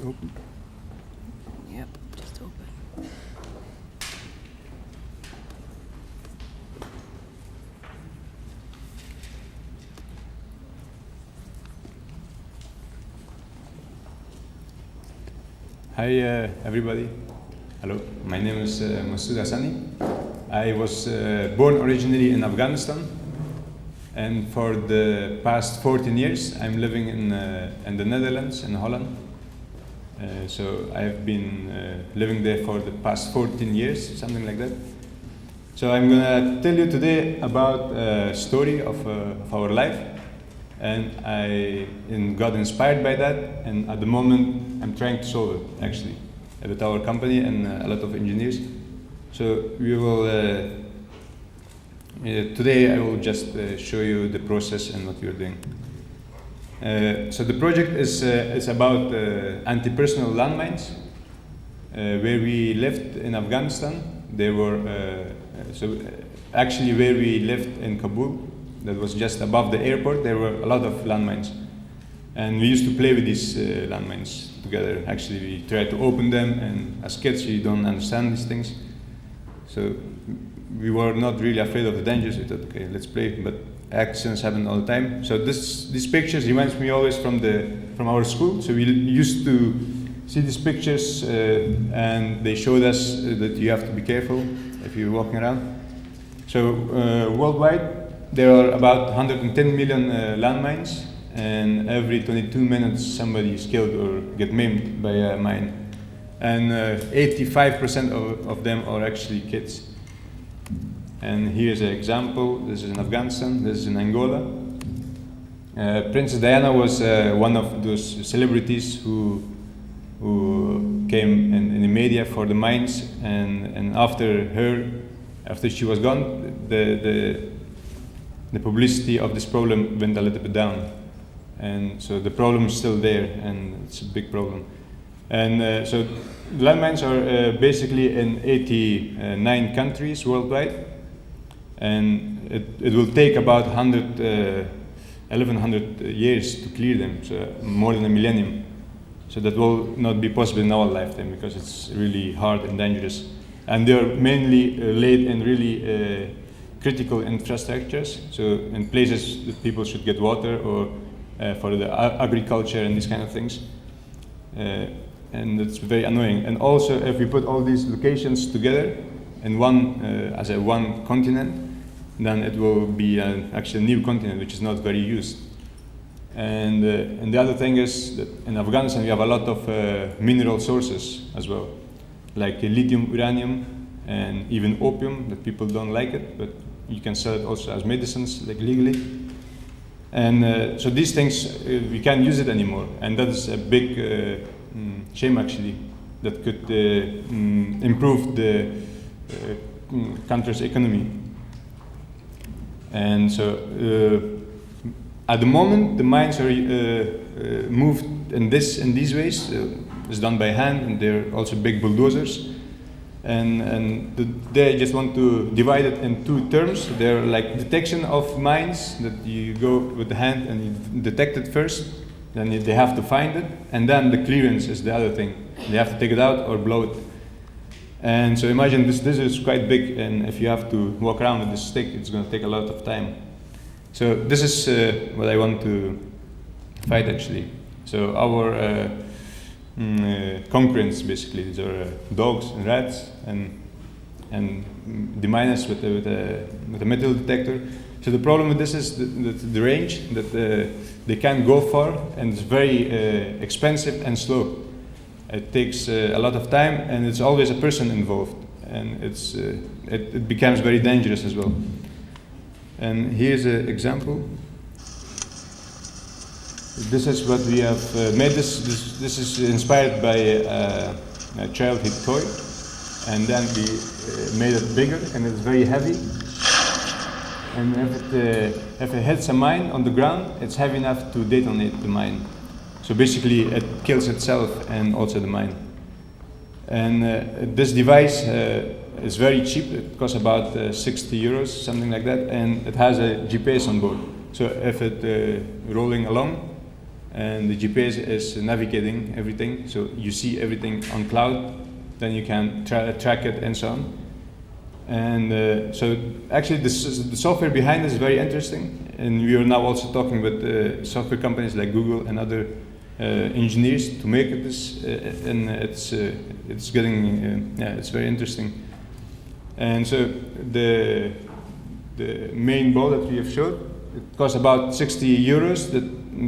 Open. Yep, just open. Hi everybody. Hello, my name is Massoud Hassani. I was born originally in Afghanistan, and for the past 14 years I'm living in the Netherlands, in Holland. So I've been living there for the past 14 years, something like that. So I'm gonna tell you today about a story of our life, and I got inspired by that, and at the moment I'm trying to solve it actually with our company and a lot of engineers. So we will today I will just show you the process and what we are doing. So the project is about anti-personnel landmines. Where we lived in Afghanistan, there were actually where we lived in Kabul, that was just above the airport, there were a lot of landmines. And we used to play with these landmines together. Actually, we tried to open them, and as kids, you don't understand these things. So we were not really afraid of the dangers. We thought, okay, let's play, but accidents happen all the time. So these pictures reminds me always from our school. So we used to see these pictures, and they showed us that you have to be careful if you're walking around. So worldwide, there are about 110 million landmines, and every 22 minutes somebody is killed or get maimed by a mine. And 85% of them are actually kids. And here's an example. This is in Afghanistan, this is in Angola. Princess Diana was one of those celebrities who came in the media for the mines, and after she was gone, the publicity of this problem went a little bit down. And so the problem is still there, and it's a big problem. And so landmines are basically in 89 countries worldwide, and it will take about 1100 years to clear them, so more than a millennium. So that will not be possible in our lifetime because it's really hard and dangerous. And they are mainly laid in really critical infrastructures, so in places that people should get water, or for the agriculture and these kind of things. And it's very annoying. And also, if we put all these locations together in one, as a one continent, then it will be actually a new continent, which is not very used. And the other thing is that in Afghanistan we have a lot of mineral sources as well, like lithium, uranium, and even opium, that people don't like it, but you can sell it also as medicines, like legally. And so these things, we can't use it anymore, and that is a big shame actually, that could improve the country's economy. And so at the moment, the mines are moved in these ways. It's done by hand, and they're also big bulldozers. And they just want to divide it in two terms. They're like detection of mines, that you go with the hand and you detect it first, then they have to find it, and then the clearance is the other thing. They have to take it out or blow it. And so imagine this is quite big, and if you have to walk around with this stick, it's going to take a lot of time. So this is what I want to fight actually. So our concurrents, basically, these are dogs and rats, and demine us with a metal detector. So the problem with this is the range, that they can't go far, and it's very expensive and slow. It takes a lot of time, and it's always a person involved, and it becomes very dangerous as well. And here's an example. This is what we have made. This is inspired by a childhood toy, and then we made it bigger, and it's very heavy. And if it hits a mine on the ground, it's heavy enough to detonate the mine. So basically, it kills itself and also the mine. And this device is very cheap. It costs about 60 euros, something like that, and it has a GPS on board. So if it rolling along, and the GPS is navigating everything, so you see everything on cloud, then you can track it and so on. And so actually the software behind this is very interesting, and we are now also talking with software companies like Google and other engineers to make this, and it's getting, yeah, it's very interesting. And so the main bow that we have showed, it costs about 60 euros,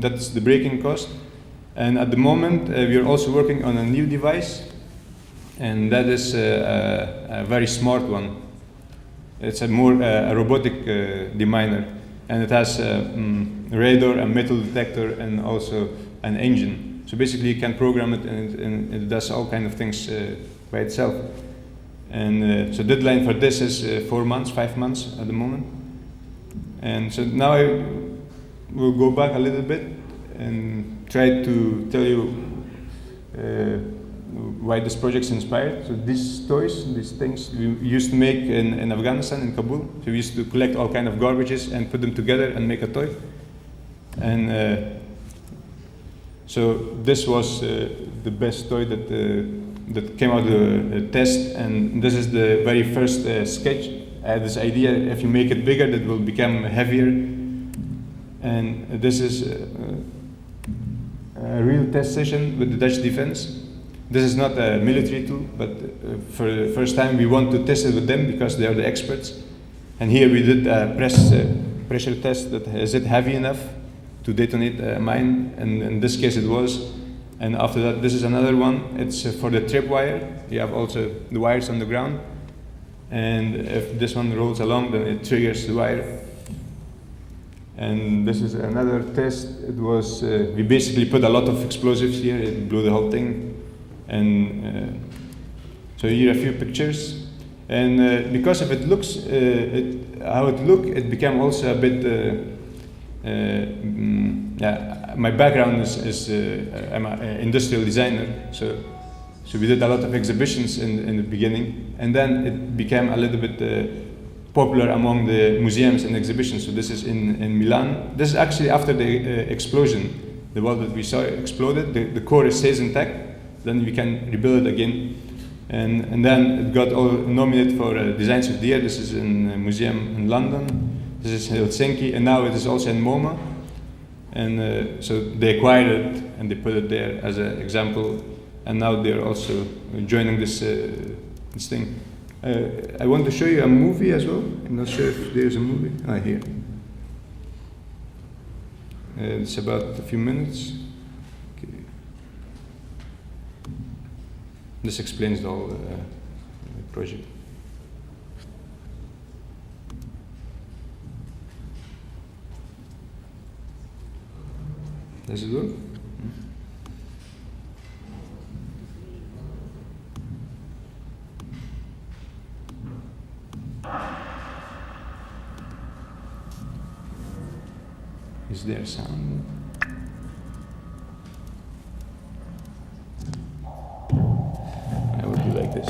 that's the breaking cost. And at the moment, we are also working on a new device, and that is a very smart one. It's a more a robotic deminer, and it has radar, a metal detector, and also an engine. So basically you can program it, and it does all kind of things by itself. And so deadline for this is 4 months, 5 months at the moment. And so now I will go back a little bit and try to tell you why this project's inspired. So these toys, these things we used to make in Afghanistan, in Kabul. So we used to collect all kind of garbages and put them together and make a toy. And so this was the best toy that came out of the test, and this is the very first sketch. I had this idea, if you make it bigger, that will become heavier. And this is a real test session with the Dutch defense. This is not a military tool, but for the first time we want to test it with them because they are the experts. And here we did a pressure test, that is it heavy enough to detonate a mine, and in this case it was. And after that, this is another one. It's for the tripwire. You have also the wires on the ground, and if this one rolls along, then it triggers the wire. And this is another test. It was we basically put a lot of explosives here. It blew the whole thing. And so here are a few pictures. And because of it looks, how it looked, it became also a bit. Yeah, my background is I'm an industrial designer, so we did a lot of exhibitions in the beginning, and then it became a little bit popular among the museums and exhibitions. So this is in Milan. This is actually after the explosion. The wall that we saw exploded. The core stays intact. Then we can rebuild it again, and then it got all nominated for Designs of the Year. This is in a museum in London. This is Helsinki, and now it is also in MoMA. And so they acquired it and they put it there as an example, and now they're also joining this thing. I want to show you a movie as well. I'm not sure if there's a movie. Ah, here. It's about a few minutes. Okay. This explains the whole project. Does it work? Is there sound? I would do like this.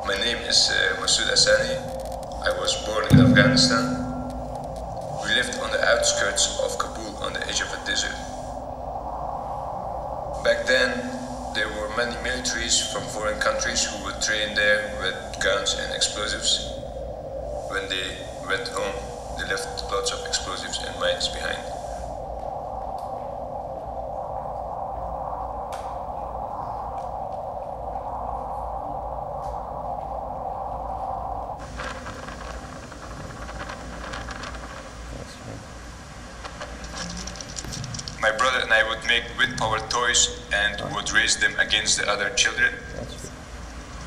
My name is Massoud Hassani. I was born in Afghanistan. We lived on the outskirts of Kabul on the edge of a desert. Back then, there were many militaries from foreign countries who would train there with guns and explosives. When they went home, they left lots of explosives and mines behind. My brother and I would make wind-powered toys and would race them against the other children.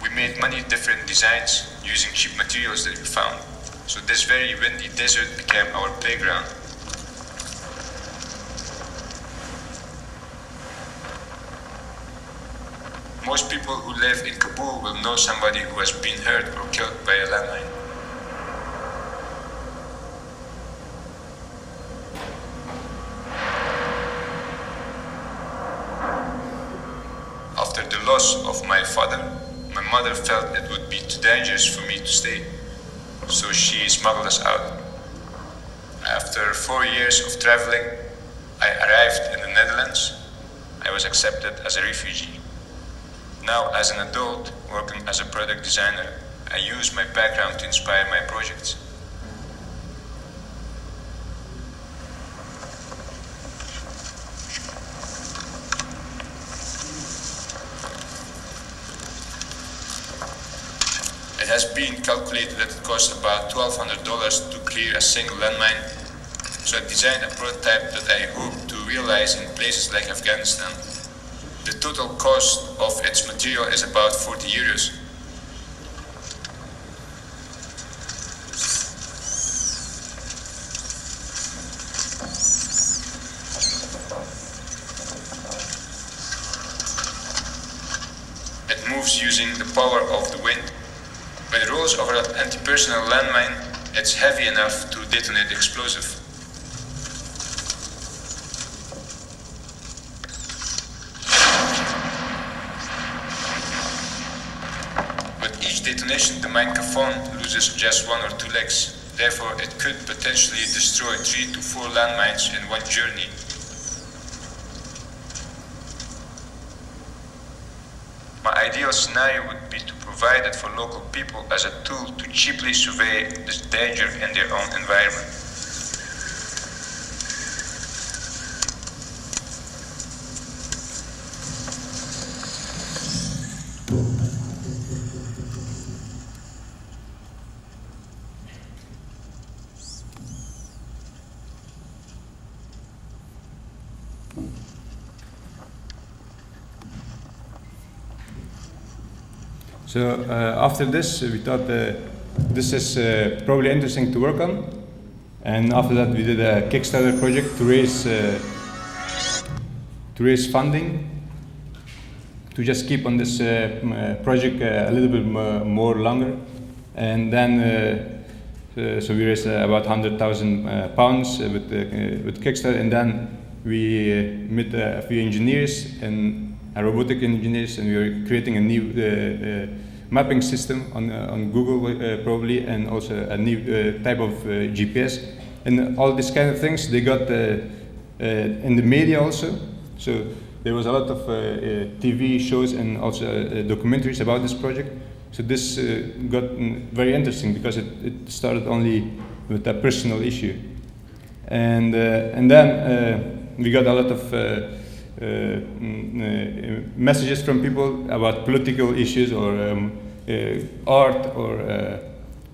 We made many different designs using cheap materials that we found. So this very windy desert became our playground. Most people who live in Kabul will know somebody who has been hurt or killed by a landmine. After the loss of my father, my mother felt it would be too dangerous for me to stay, so she smuggled us out. After After 4 years of traveling, I arrived in the Netherlands. I was accepted as a refugee. Now, as an adult working as a product designer, I use my background to inspire my projects. It has been calculated that it costs about $1,200 to clear a single landmine. So I designed a prototype that I hope to realize in places like Afghanistan. The total cost of its material is about 40 euros. It moves using the power of the wind. When it rolls over an anti-personnel landmine, it's heavy enough to detonate the explosive. With each detonation, the Mine Kafon loses just 1 or 2 legs. Therefore, it could potentially destroy 3 to 4 landmines in one journey. My ideal scenario would be to provide it for local people as a tool to cheaply survey this danger in their own environment. So after this, we thought this is probably interesting to work on, and after that, we did a Kickstarter project to raise funding to just keep on this project a little bit more longer, and then so we raised about £100,000 with Kickstarter, and then we met a few engineers and robotic engineers, and we were creating a new mapping system on Google probably, and also a new type of GPS, and all these kind of things they got in the media also. So there was a lot of TV shows and also documentaries about this project. So this got very interesting because it started only with a personal issue, and then we got a lot of messages from people about political issues or art or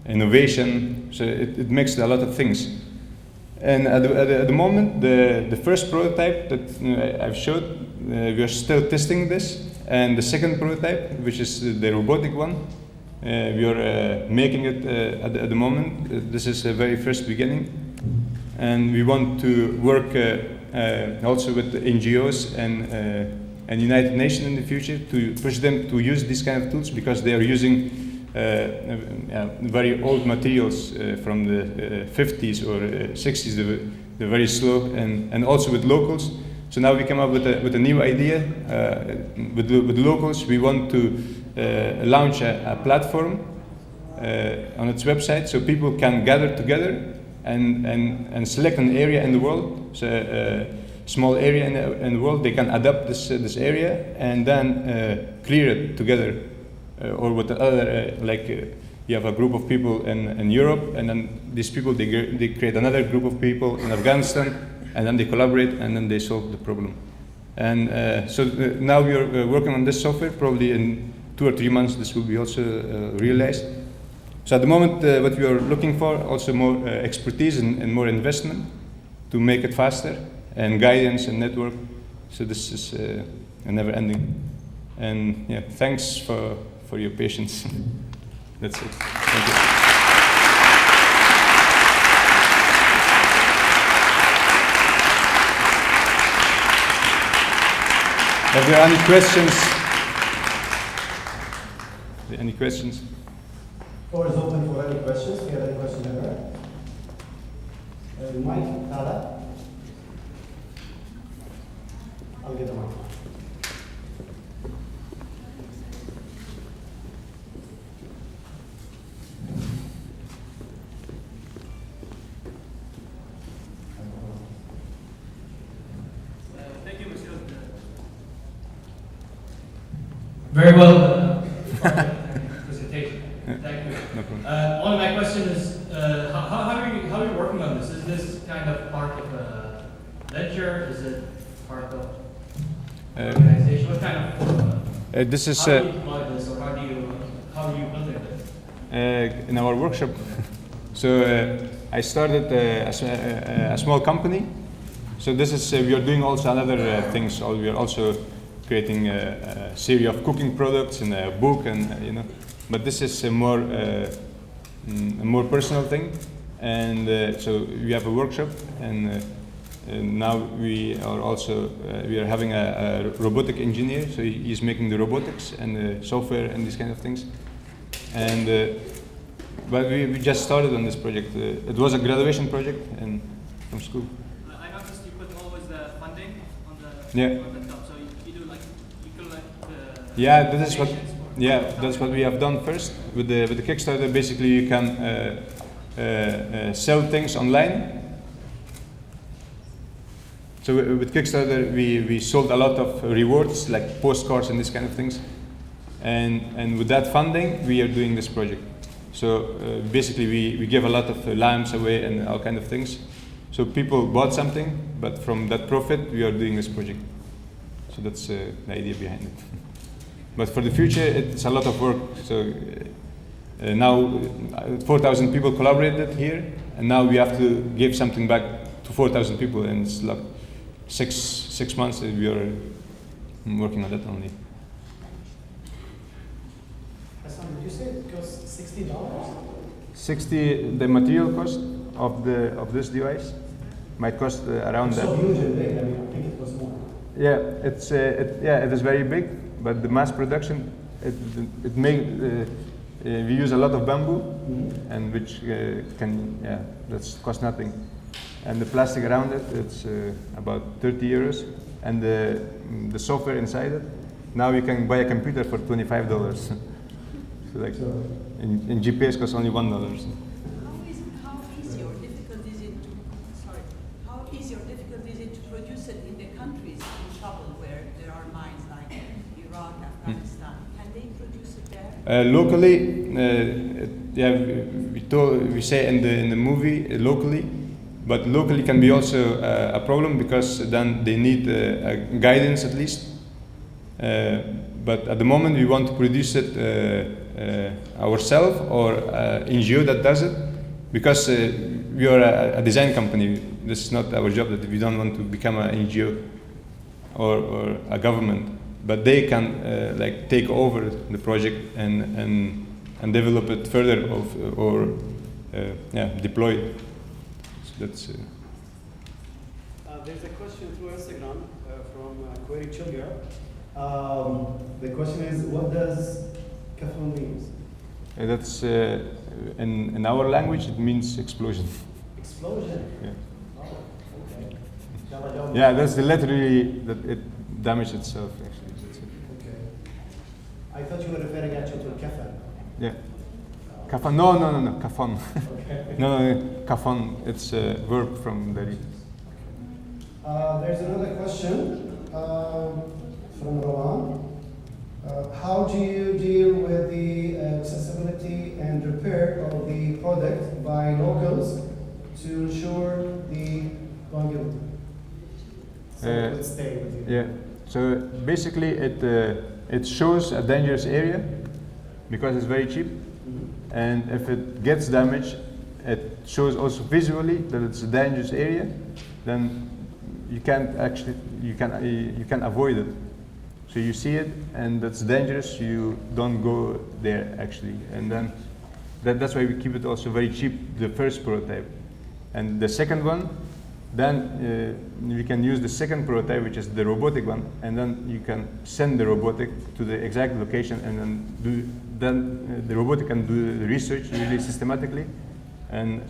innovation. So it mixed a lot of things. And at the moment, the first prototype that I've showed, we are still testing this. And the second prototype, which is the robotic one, we are making it at the moment. This is the very first beginning. And we want to work also with the NGOs and United Nations in the future to push them to use these kind of tools, because they are using very old materials from the 50s or 60s. They're very slow, and also with locals. So now we come up with a new idea. With locals, we want to launch a platform on its website, so people can gather together and select an area in the world, so a small area in the world. They can adapt this area and then clear it together, or with the other, you have a group of people in Europe, and then these people they create another group of people in Afghanistan, and then they collaborate and then they solve the problem. And so now we are working on this software. Probably in 2 or 3 months this will be also realized. So at the moment, what we are looking for, also more expertise and more investment to make it faster, and guidance and network. So this is a never ending. And yeah, thanks for your patience. That's it. Thank you. Are there any questions? Any questions? Floor is open for any questions. If you have any questions, Mike, Nada? I'll get the mic. Very well presentation. Thank you. No problem. Only my question is, how are you working on this? Is this kind of part of a venture? Is it part of organization? What kind of this is how do you deploy this, or how are you building this? in our workshop. So I started a small company. So this is we are doing also another things. We are also creating a series of cooking products and a book, and you know. But this is a more personal thing, and so we have a workshop, and now we are also we are having a robotic engineer. So he's making the robotics and the software and these kind of things, and. But we just started on this project. It was a graduation project and from school. I noticed you put always the funding on the top. So you do like you collect the that's what we have done first with the Kickstarter. Basically, you can sell things online. So with Kickstarter, we sold a lot of rewards like postcards and these kind of things, and with that funding, we are doing this project. So basically, we give a lot of lamps away and all kind of things. So people bought something, but from that profit, we are doing this project. So that's the idea behind it. But for the future, it's a lot of work. So now 4,000 people collaborated here, and now we have to give something back to 4,000 people, and it's like six months we are working on that only. Hassan, did you say it costs $60? 60, the material cost of this device might cost around that. So huge and big. I mean, I think it was more. Yeah, it is very big, but the mass production we use a lot of bamboo, and which that's cost nothing, and the plastic around it, it's about 30 euros, and the software inside it. Now you can buy a computer for $25. So like in GPS costs only $1. How easy or difficult is it to produce it in the countries in trouble where there are mines like Iraq, Afghanistan? Can they produce it there? Locally, we say in the movie locally, but locally can be also a problem because then they need guidance at least. But at the moment we want to produce it ourselves or NGO that does it, because we are a design company. This is not our job. That we don't want to become an NGO or a government, but they can like take over the project and develop it further or deploy it. So that's. There's a question through Instagram from Query Chilgar. The question is, what does Kafon mean? That's in our language it means explosion. Explosion? Yeah. Oh, okay. Yeah, that's literally that it damaged itself actually. Okay. I thought you were referring actually to Kafan. Yeah. Kafan? No. Kafon. Okay. No, Kafon. It's a verb from Dari. There's another question from Rowan. How do you deal with the accessibility and repair of the product by locals to ensure the longevity? So let's stay with you. Yeah. So basically, it shows a dangerous area because it's very cheap, and if it gets damaged, it shows also visually that it's a dangerous area. Then you can't actually you can avoid it. So you see it, and that's dangerous. You don't go there actually, and then that's why we keep it also very cheap. The first prototype, and the second one, then we can use the second prototype, which is the robotic one, and then you can send the robotic to the exact location, and then the robotic can do the research really systematically, and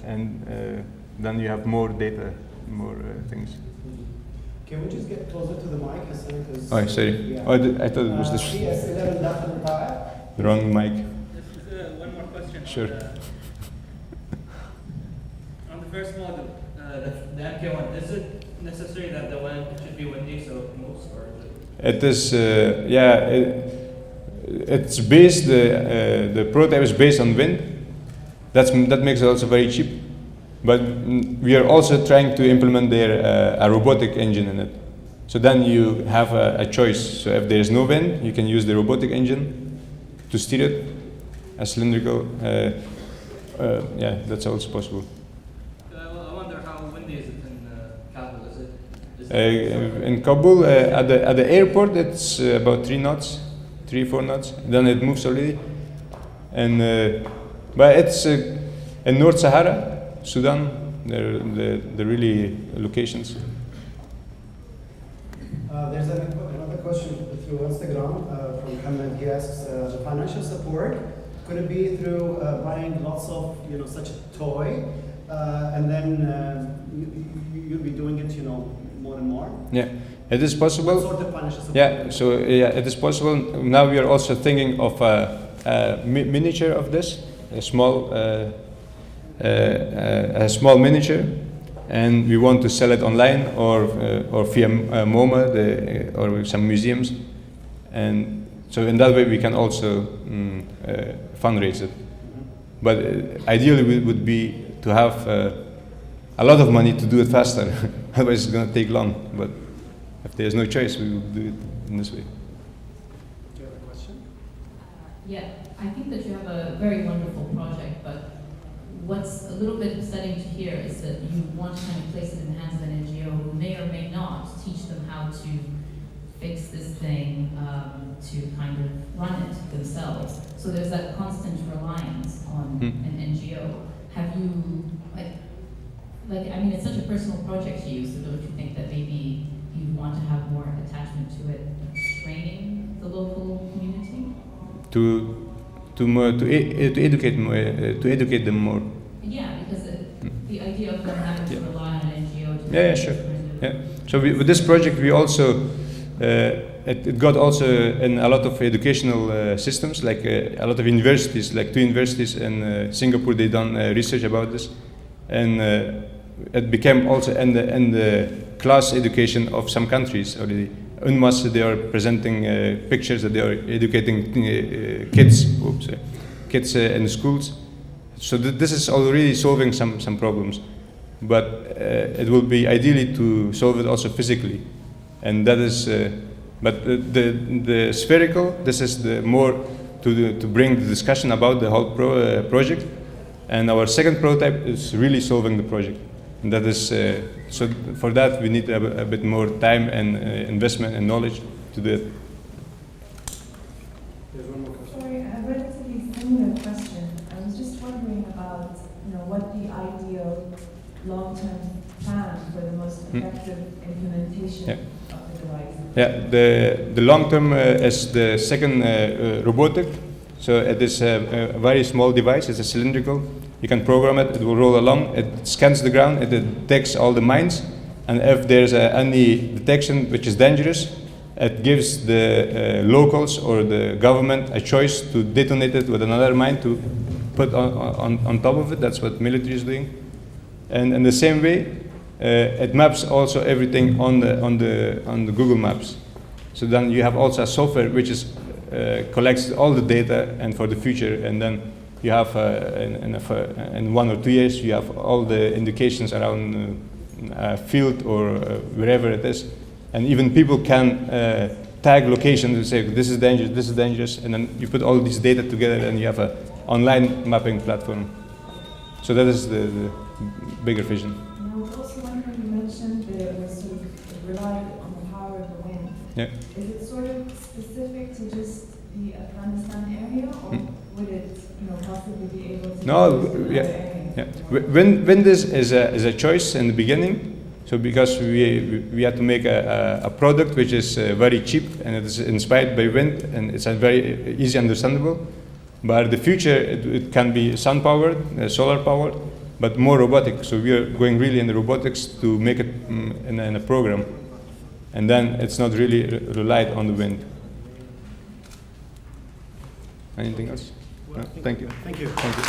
then you have more data, more things. Can we just get closer to the mic, Hassan? Oh, sorry. Yeah. Oh, I thought it was this. PS11 داخل القاعة. The wrong mic. This is one more question. Sure. On the first model, the MK1, is it necessary that the wind should be windy so it moves, or is it? It is, it's based, the prototype is based on wind. That makes it also very cheap. But we are also trying to implement there a robotic engine in it. So then you have a choice. So if there is no wind, you can use the robotic engine to steer it, a cylindrical. Yeah, that's also possible. Well, I wonder how windy is it in Kabul? In Kabul, at the airport, it's about 3 knots, 3-4 knots. Then it moves already. And but it's in North Sahara, Sudan. They're the really locations. There's another question through Instagram from Mohammed. He asks, the financial support, could it be through buying lots of, such a toy, and then you'll be doing it, more and more? Yeah, it is possible. What sort of financial support? Yeah, so yeah, it is possible. Now we are also thinking of a miniature of this, a small miniature. And we want to sell it online or via MoMA or some museums, and so in that way we can also fundraise it. But ideally would be to have a lot of money to do it faster. Otherwise it's going to take long. But if there's no choice, we will do it in this way. Do you have a question? Yeah, I think that you have a very wonderful project, but what's a little bit upsetting to hear is that you want to kind of place it in the hands of an NGO who may or may not teach them how to fix this thing, to kind of run it themselves. So there's that constant reliance on an NGO. Have you, I mean, it's such a personal project to you, so don't you think that maybe you'd want to have more attachment to it, training the local community? To educate them more. Yeah, because the idea of them having to rely on an NGO to Yeah, sure. Yeah. So with this project, we also it got also in a lot of educational systems, like a lot of universities, like 2 universities in Singapore. They done research about this, and it became also in the class education of some countries already. UNMAS, they are presenting pictures that they are educating kids in schools. So this is already solving some problems, but it will be ideally to solve it also physically, and that is. But the spherical, this is the more to bring the discussion about the whole project, and our second prototype is really solving the project. And that is, so for that we need a bit more time and investment and knowledge to do it. There's one more question. Sorry, a relatively similar question. I was just wondering about, what the ideal long-term plan for the most effective implementation of the device. Yeah, the long term is the second robotic. So it is a very small device. It's a cylindrical. You can program it, it will roll along, it scans the ground, it detects all the mines, and if there's any detection which is dangerous, it gives the locals or the government a choice to detonate it with another mine to put on top of it. That's what military is doing. And in the same way, it maps also everything on the Google Maps. So then you have also a software which is collects all the data and for the future, and then you have in 1 or 2 years you have all the indications around a field or wherever it is, and even people can tag locations and say this is dangerous, and then you put all these data together and you have an online mapping platform. So that is the bigger vision. And I was also wondering, you mentioned that it was sort of relied on the power of the wind. Yeah. Is it sort of specific to just the Afghanistan area, or would it, possibly be able to? No, yeah. Wind is a choice in the beginning. So because we had to make a product which is very cheap and it is inspired by wind and it's a very easy understandable. But in the future it can be sun powered, solar powered, but more robotic. So we are going really in the robotics to make it in a program, and then it's not really relied on the wind. Anything else? No? Thank you. Thank you. Thank you.